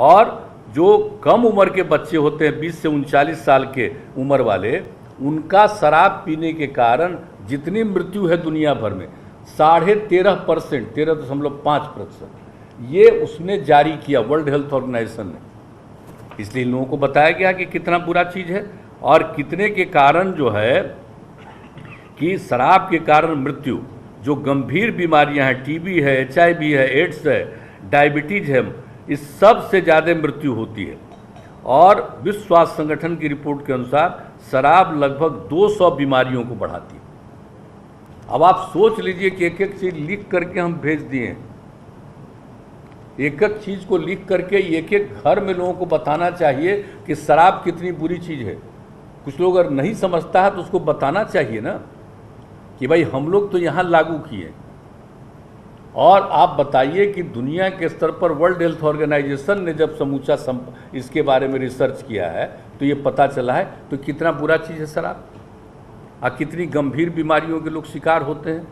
और जो कम उम्र के बच्चे होते हैं 20 से 39 साल के उम्र वाले, उनका शराब पीने के कारण जितनी मृत्यु है दुनिया भर में 13.5%, 13.5%, ये उसने जारी किया वर्ल्ड हेल्थ ऑर्गेनाइजेशन ने। इसलिए लोगों को बताया गया कि कितना बुरा चीज़ है और कितने के कारण जो है कि शराब के कारण मृत्यु, जो गंभीर बीमारियां हैं, टीबी है, HIV है, एड्स है, डायबिटीज़ है, इस सब से ज़्यादा मृत्यु होती है। और विश्व स्वास्थ्य संगठन की रिपोर्ट के अनुसार शराब लगभग 200 बीमारियों को बढ़ाती है। अब आप सोच लीजिए कि एक एक चीज़ लिख करके हम भेज दिए, एक एक चीज़ को लिख करके एक एक घर में लोगों को बताना चाहिए कि शराब कितनी बुरी चीज़ है। कुछ लोग अगर नहीं समझता है तो उसको बताना चाहिए ना कि भाई हम लोग तो यहाँ लागू किए। और आप बताइए कि दुनिया के स्तर पर वर्ल्ड हेल्थ ऑर्गेनाइजेशन ने जब समूचा इसके बारे में रिसर्च किया है तो ये पता चला है तो कितना बुरा चीज़ है शराब और कितनी गंभीर बीमारियों के लोग शिकार होते हैं।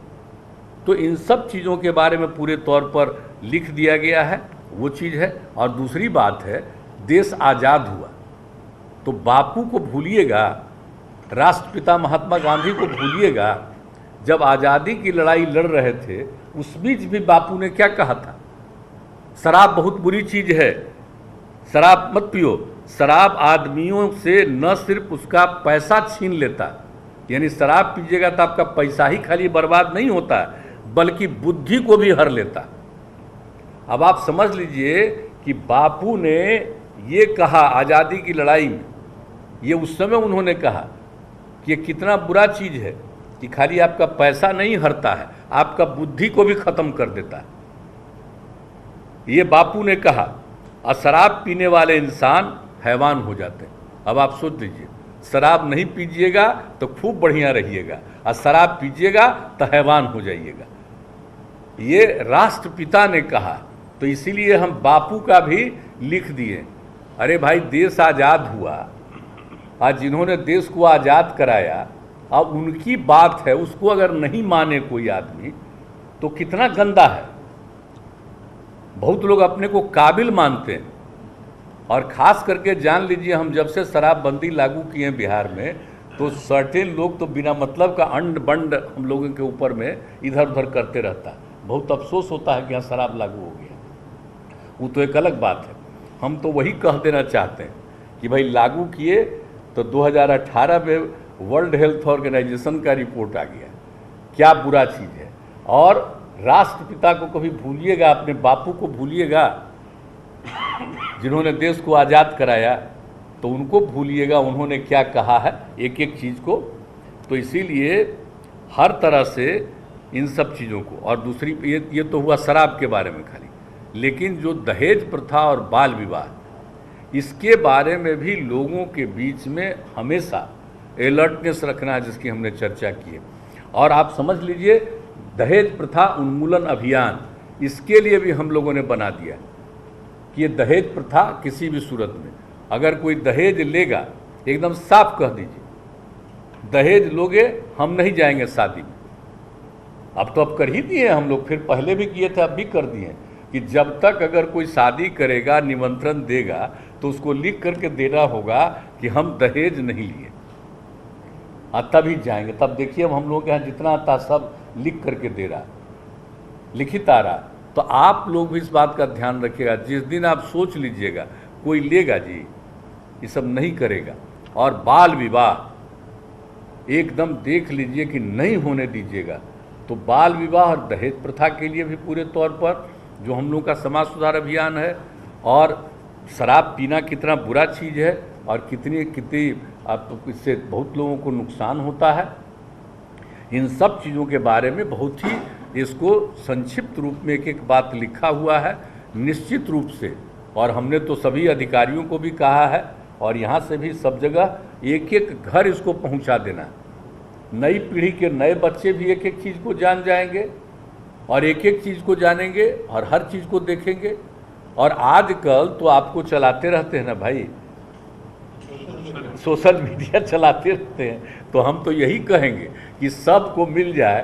तो इन सब चीज़ों के बारे में पूरे तौर पर लिख दिया गया है, वो चीज़ है। और दूसरी बात है, देश आज़ाद हुआ तो बापू को भूलिएगा, राष्ट्रपिता महात्मा गांधी को भूलिएगा। जब आज़ादी की लड़ाई लड़ रहे थे उस बीच भी बापू ने क्या कहा था, शराब बहुत बुरी चीज़ है, शराब मत पियो। शराब आदमियों से न सिर्फ उसका पैसा छीन लेता, यानी शराब पीजिएगा तो आपका पैसा ही खाली बर्बाद नहीं होता बल्कि बुद्धि को भी हर लेता। अब आप समझ लीजिए कि बापू ने ये कहा आज़ादी की लड़ाई में, ये उस समय उन्होंने कहा कि ये कितना बुरा चीज़ है कि खाली आपका पैसा नहीं हरता है, आपका बुद्धि को भी ख़त्म कर देता है। ये बापू ने कहा और शराब पीने वाले इंसान हैवान हो जाते हैं। अब आप सोच लीजिए, शराब नहीं पीजिएगा तो खूब बढ़िया रहिएगा और शराब पीजिएगा तो हैवान हो जाइएगा। ये राष्ट्रपिता ने कहा, तो इसीलिए हम बापू का भी लिख दिए। अरे भाई, देश आज़ाद हुआ, आज जिन्होंने देश को आज़ाद कराया, अब उनकी बात है, उसको अगर नहीं माने कोई आदमी तो कितना गंदा है। बहुत लोग अपने को काबिल मानते हैं और ख़ास करके जान लीजिए, हम जब से शराबबंदी लागू किए हैं बिहार में तो सर्टेन लोग तो बिना मतलब का अंड बंड हम लोगों के ऊपर में इधर उधर करते रहता है। बहुत अफसोस होता है कि यहाँ शराब लागू हो गया, वो तो एक अलग बात है। हम तो वही कह देना चाहते हैं कि भाई लागू किए तो 2018 में वर्ल्ड हेल्थ ऑर्गेनाइजेशन का रिपोर्ट आ गया, क्या बुरा चीज़ है। और राष्ट्रपिता को कभी भूलिएगा, अपने बापू को भूलिएगा जिन्होंने देश को आज़ाद कराया, तो उनको भूलिएगा उन्होंने क्या कहा है एक एक चीज़ को। तो इसीलिए हर तरह से इन सब चीज़ों को, और दूसरी ये तो हुआ शराब के बारे में खाली, लेकिन जो दहेज प्रथा और बाल विवाह, इसके बारे में भी लोगों के बीच में हमेशा अलर्टनेस रखना है, जिसकी हमने चर्चा की है। और आप समझ लीजिए, दहेज प्रथा उन्मूलन अभियान, इसके लिए भी हम लोगों ने बना दिया कि ये दहेज प्रथा किसी भी सूरत में, अगर कोई दहेज लेगा, एकदम साफ कह दीजिए, दहेज लोगे हम नहीं जाएंगे शादी में। अब तो अब कर ही दिए हम लोग, फिर पहले भी किए थे, अब भी कर दिए कि जब तक अगर कोई शादी करेगा, निमंत्रण देगा, तो उसको लिख करके देना होगा कि हम दहेज नहीं लिए, तभी जाएंगे। तब देखिए, अब हम लोग के यहाँ जितना आता सब लिख करके दे रहा, लिखित आ रहा। तो आप लोग भी इस बात का ध्यान रखिएगा, जिस दिन आप सोच लीजिएगा कोई लेगा जी, ये सब नहीं करेगा। और बाल विवाह एकदम देख लीजिए कि नहीं होने दीजिएगा। तो बाल विवाह और दहेज प्रथा के लिए भी पूरे तौर पर जो हम लोग का समाज सुधार अभियान है, और शराब पीना कितना बुरा चीज़ है और कितनी आप इससे बहुत लोगों को नुकसान होता है, इन सब चीज़ों के बारे में बहुत ही इसको संक्षिप्त रूप में एक एक बात लिखा हुआ है निश्चित रूप से। और हमने तो सभी अधिकारियों को भी कहा है, और यहाँ से भी सब जगह एक एक घर इसको पहुँचा देना है। नई पीढ़ी के नए बच्चे भी एक एक चीज़ को जान जाएंगे और एक एक चीज़ को जानेंगे और हर चीज़ को देखेंगे। और आजकल तो आपको चलाते रहते हैं ना भाई, सोशल मीडिया चलाते रहते हैं, तो हम तो यही कहेंगे कि सबको मिल जाए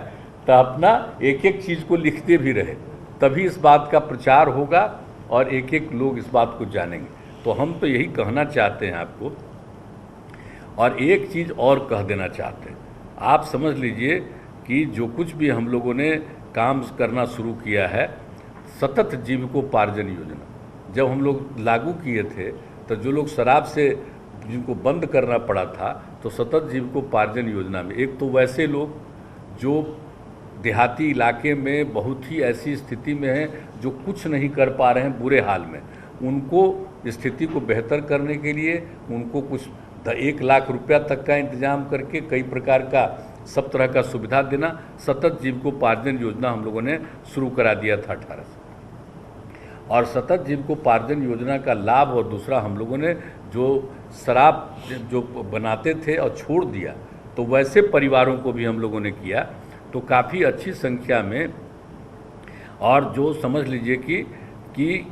तो अपना एक एक चीज़ को लिखते भी रहे, तभी इस बात का प्रचार होगा और एक एक लोग इस बात को जानेंगे। तो हम तो यही कहना चाहते हैं आपको, और एक चीज़ और कह देना चाहते हैं। आप समझ लीजिए कि जो कुछ भी हम लोगों ने काम करना शुरू किया है, सतत जीविकोपार्जन योजना जब हम लोग लागू किए थे, तो जो लोग शराब से जिनको बंद करना पड़ा था, तो सतत जीविकोपार्जन योजना में एक तो वैसे लोग जो देहाती इलाके में बहुत ही ऐसी स्थिति में हैं जो कुछ नहीं कर पा रहे हैं, बुरे हाल में, उनको स्थिति को बेहतर करने के लिए उनको कुछ 1 लाख रुपया तक का इंतजाम करके कई प्रकार का सब तरह का सुविधा देना, सतत जीविकोपार्जन योजना हम लोगों ने शुरू करा दिया था 18 से। और सतत जीविकोपार्जन योजना का लाभ, और दूसरा हम लोगों ने जो शराब जो बनाते थे और छोड़ दिया, तो वैसे परिवारों को भी हम लोगों ने किया, तो काफ़ी अच्छी संख्या में, और जो समझ लीजिए कि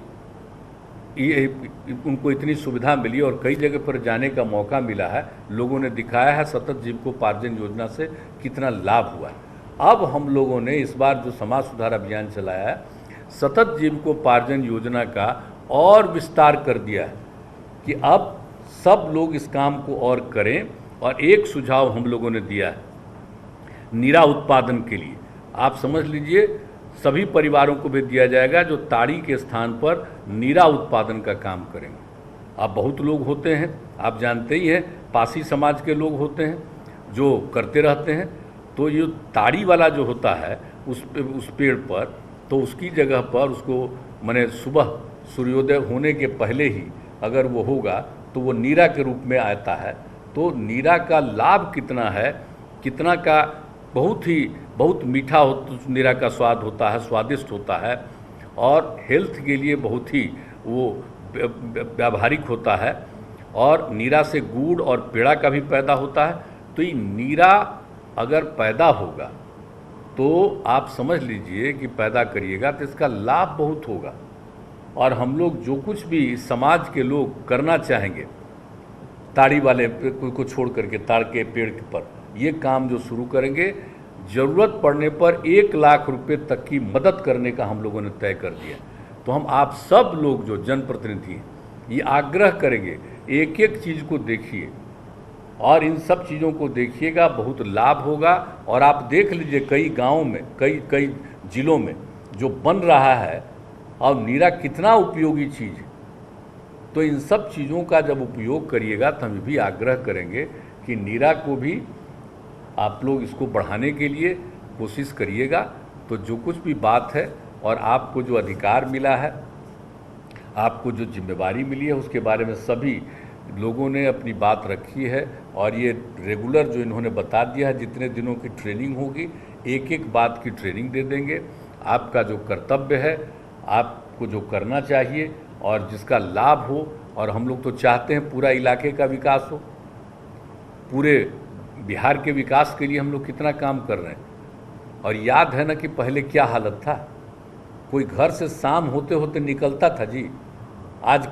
ये उनको इतनी सुविधा मिली और कई जगह पर जाने का मौका मिला है, लोगों ने दिखाया है सतत जीविकोपार्जन योजना से कितना लाभ हुआ है। अब हम लोगों ने इस बार जो समाज सुधार अभियान चलाया है, सतत जीविकोपार्जन योजना का और विस्तार कर दिया है कि अब सब लोग इस काम को और करें। और एक सुझाव हम लोगों ने दिया है नीरा उत्पादन के लिए। आप समझ लीजिए सभी परिवारों को भी दिया जाएगा जो ताड़ी के स्थान पर नीरा उत्पादन का काम करेंगे। अब बहुत लोग होते हैं, आप जानते ही हैं, पासी समाज के लोग होते हैं जो करते रहते हैं, तो ये ताड़ी वाला जो होता है उस पेड़ पर, तो उसकी जगह पर उसको माने सुबह सूर्योदय होने के पहले ही अगर वो होगा तो वो नीरा के रूप में आता है। तो नीरा का लाभ कितना है, कितना का बहुत मीठा नीरा का स्वाद होता है, स्वादिष्ट होता है, और हेल्थ के लिए बहुत ही वो व्यावहारिक होता है। और नीरा से गुड़ और पेड़ा का भी पैदा होता है। तो ये नीरा अगर पैदा होगा तो आप समझ लीजिए कि पैदा करिएगा तो इसका लाभ बहुत होगा। और हम लोग जो कुछ भी समाज के लोग करना चाहेंगे, ताड़ी वाले को छोड़ करके ताड़ के पेड़ पर ये काम जो शुरू करेंगे, ज़रूरत पड़ने पर 1 लाख रुपए तक की मदद करने का हम लोगों ने तय कर दिया। तो हम आप सब लोग जो जनप्रतिनिधि हैं, ये आग्रह करेंगे, एक एक चीज़ को देखिए और इन सब चीज़ों को देखिएगा, बहुत लाभ होगा। और आप देख लीजिए कई गाँव में, कई जिलों में जो बन रहा है, और नीरा कितना उपयोगी चीज़ है। तो इन सब चीज़ों का जब उपयोग करिएगा तो हम भी आग्रह करेंगे कि नीरा को भी आप लोग इसको बढ़ाने के लिए कोशिश करिएगा। तो जो कुछ भी बात है और आपको जो अधिकार मिला है, आपको जो जिम्मेवारी मिली है, उसके बारे में सभी लोगों ने अपनी बात रखी है। और ये रेगुलर जो इन्होंने बता दिया है, जितने दिनों की ट्रेनिंग होगी, एक एक बात की ट्रेनिंग दे देंगे। आपका जो कर्तव्य है, आपको जो करना चाहिए और जिसका लाभ हो, और हम लोग तो चाहते हैं पूरा इलाके का विकास हो, पूरे बिहार के विकास के लिए हम लोग कितना काम कर रहे हैं। और याद है ना कि पहले क्या हालत था, कोई घर से शाम होते होते निकलता था जी, आज